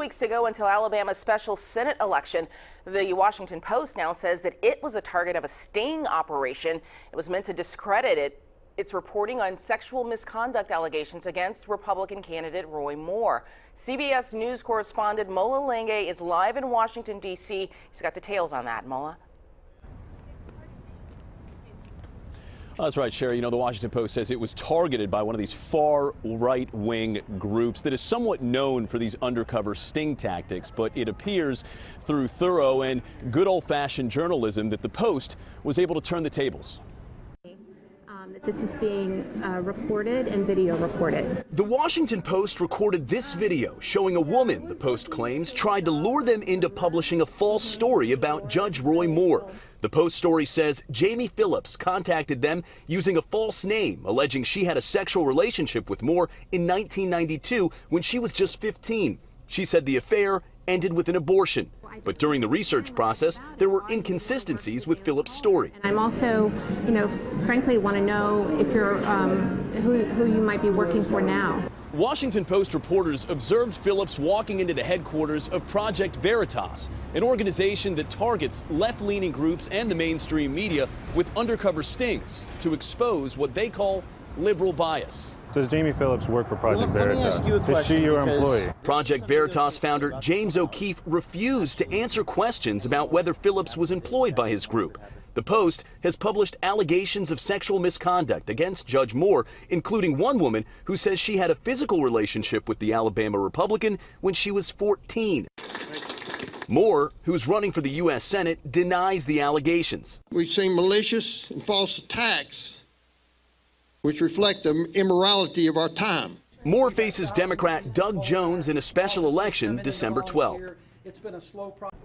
weeks to go until Alabama's special Senate election. The Washington Post now says that it was the target of a sting operation. It was meant to discredit its reporting on sexual misconduct allegations against Republican candidate Roy Moore. CBS News correspondent Mola Lengay is live in Washington, D.C. He's got details on that. Mola. That's right, Sherry. You know, the Washington Post says it was targeted by one of these far right-wing groups that is somewhat known for these undercover sting tactics. But it appears through thorough and good old-fashioned journalism that the Post was able to turn the tables. That this is being recorded and video recorded. The Washington Post recorded this video showing a woman, the Post claims, tried to lure them into publishing a false story about Judge Roy Moore. The Post story says Jamie Phillips contacted them using a false name, alleging she had a sexual relationship with Moore in 1992 when she was just 15. She said the affair ended with an abortion. But during the research process, there were inconsistencies with Phillips' story. And I'm also, frankly want to know if you're who you might be working for now. Washington Post reporters observed Phillips walking into the headquarters of Project Veritas, an organization that targets left-leaning groups and the mainstream media with undercover stings to expose what they call liberal bias. Does Jamie Phillips work for Project Veritas? Is she your employee? Project Veritas founder James O'Keefe refused to answer questions about whether Phillips was employed by his group. The Post has published allegations of sexual misconduct against Judge Moore, including one woman who says she had a physical relationship with the Alabama Republican when she was 14. Moore, who's running for the U.S. Senate, denies the allegations. We've seen malicious and false attacks which reflect the immorality of our time. Moore faces Democrat Doug Jones in a special election December 12th. It's been a slow process.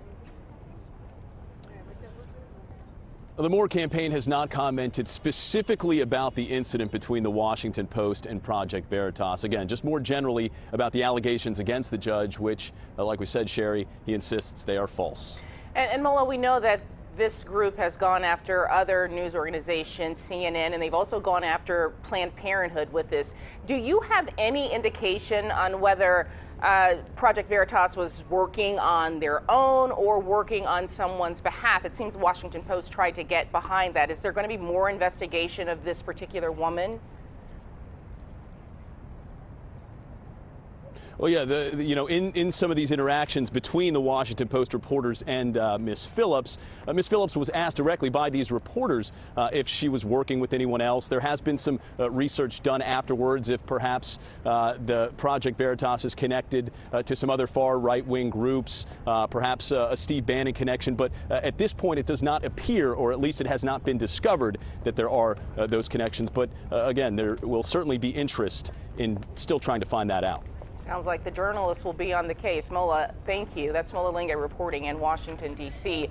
The Moore campaign has not commented specifically about the incident between the Washington Post and Project Veritas. Again, just more generally about the allegations against the judge, which, like we said, Sherry, he insists they are false. And Mola, we know that this group has gone after other news organizations, CNN, and they've also gone after Planned Parenthood with this. Do you have any indication on whether Project Veritas was working on their own or working on someone's behalf? It seems the Washington Post tried to get behind that. Is there going to be more investigation of this particular woman? Well, yeah, in some of these interactions between the Washington Post reporters and Ms. Phillips was asked directly by these reporters if she was working with anyone else. There has been some research done afterwards if perhaps the Project Veritas is connected to some other far right-wing groups, perhaps a Steve Bannon connection. But at this point, it does not appear, or at least it has not been discovered, that there are those connections. But again, there will certainly be interest in still trying to find that out. Sounds like the journalists will be on the case. Mola, thank you. That's Mola Lengay reporting in Washington, D.C.